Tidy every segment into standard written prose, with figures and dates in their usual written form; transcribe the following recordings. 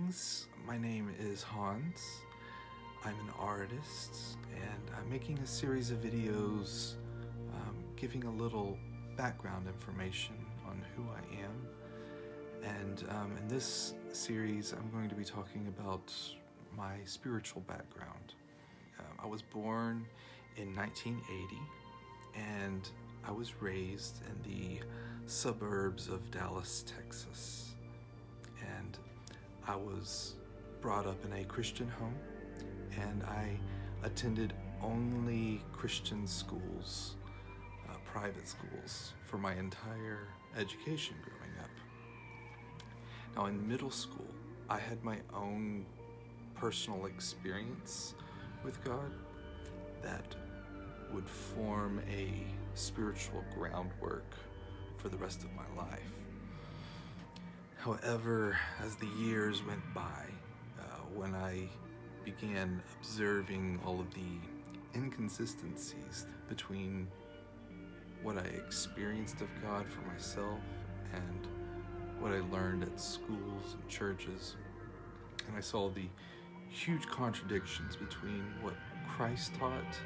Greetings, my name is Hans. I'm an artist and I'm making a series of videos giving a little background information on who I am. And in this series I'm going to be talking about my spiritual background. I was born in 1980 and I was raised in the suburbs of Dallas, Texas. And I was brought up in a Christian home, and I attended only Christian schools, private schools, for my entire education growing up. Now in middle school, I had my own personal experience with God that would form a spiritual groundwork for the rest of my life. However, as the years went by, when I began observing all of the inconsistencies between what I experienced of God for myself and what I learned at schools and churches, and I saw the huge contradictions between what Christ taught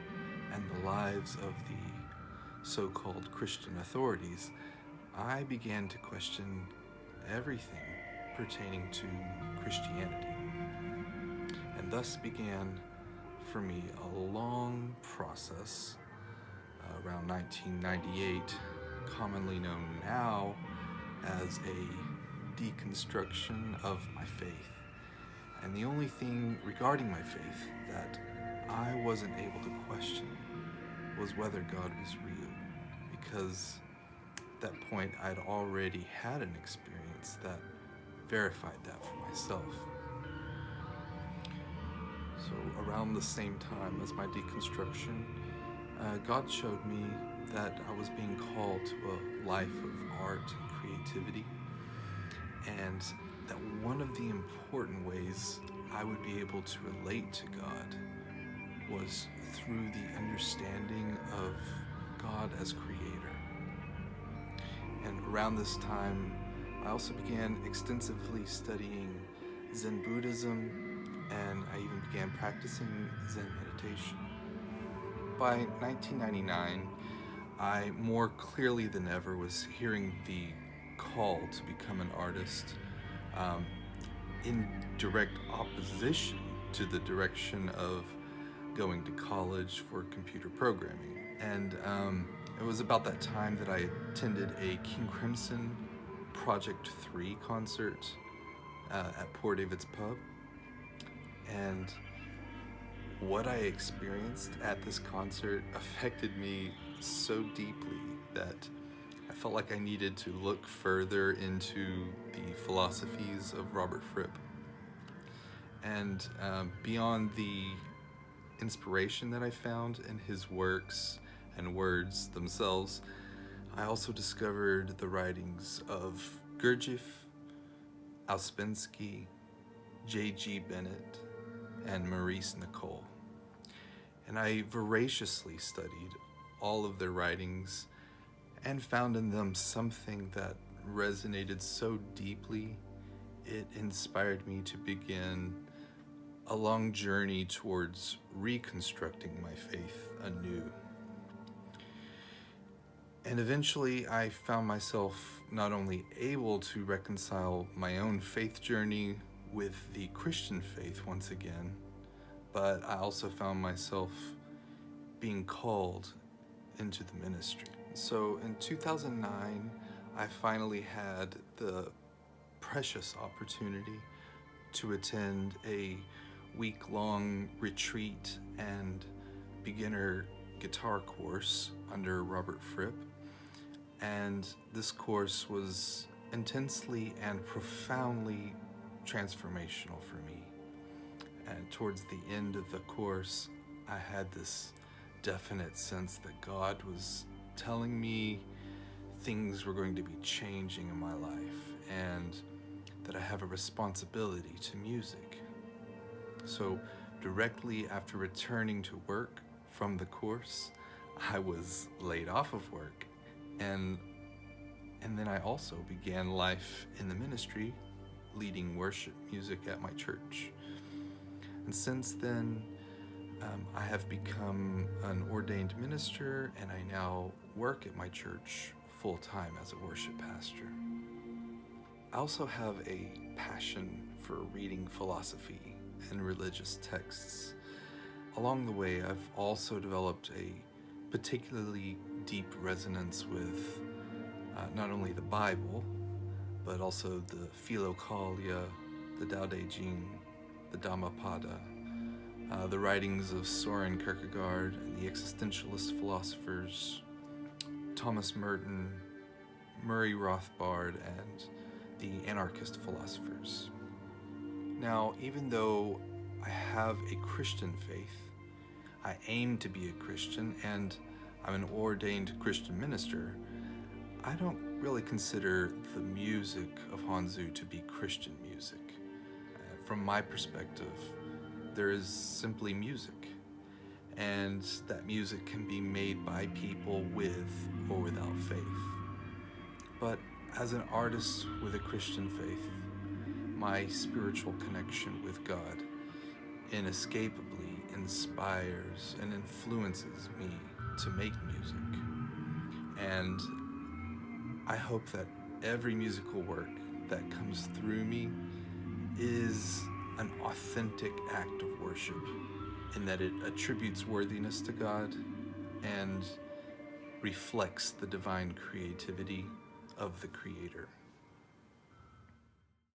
and the lives of the so-called Christian authorities, I began to question everything pertaining to Christianity. And thus began for me a long process around 1998, commonly known now as a deconstruction of my faith. And the only thing regarding my faith that I wasn't able to question was whether God was real, because at that point I'd already had an experience that verified that for myself. So around the same time as my deconstruction, God showed me that I was being called to a life of art and creativity, and that one of the important ways I would be able to relate to God was through the understanding of God as creator. And around this time, I also began extensively studying Zen Buddhism, and I even began practicing Zen meditation. By 1999, I more clearly than ever was hearing the call to become an artist in direct opposition to the direction of going to college for computer programming. And it was about that time that I attended a King Crimson Project 3 concert at Poor David's Pub. And what I experienced at this concert affected me so deeply that I felt like I needed to look further into the philosophies of Robert Fripp. And beyond the inspiration that I found in his works and words themselves, I also discovered the writings of Gurdjieff, Ouspensky, J.G. Bennett, and Maurice Nicole. And I voraciously studied all of their writings and found in them something that resonated so deeply, it inspired me to begin a long journey towards reconstructing my faith anew. And eventually I found myself not only able to reconcile my own faith journey with the Christian faith once again, but I also found myself being called into the ministry. So in 2009, I finally had the precious opportunity to attend a week-long retreat and beginner guitar course under Robert Fripp. And this course was intensely and profoundly transformational for me. And towards the end of the course, I had this definite sense that God was telling me things were going to be changing in my life and that I have a responsibility to music. So directly after returning to work from the course, I was laid off of work, and then I also began life in the ministry leading worship music at my church. And since then, I have become an ordained minister, and I now work at my church full-time as a worship pastor. I also have a passion for reading philosophy and religious texts. Along the way, I've also developed a particularly deep resonance with not only the Bible, but also the Philokalia, the Tao Te Ching, the Dhammapada, the writings of Soren Kierkegaard and the existentialist philosophers Thomas Merton, Murray Rothbard, and the anarchist philosophers. Now, even though I have a Christian faith, I aim to be a Christian, and I'm an ordained Christian minister, I don't really consider the music of Hanzu to be Christian music. From my perspective, there is simply music, and that music can be made by people with or without faith. But as an artist with a Christian faith, my spiritual connection with God inescapably inspires and influences me to make music. And I hope that every musical work that comes through me is an authentic act of worship, in that it attributes worthiness to God and reflects the divine creativity of the Creator.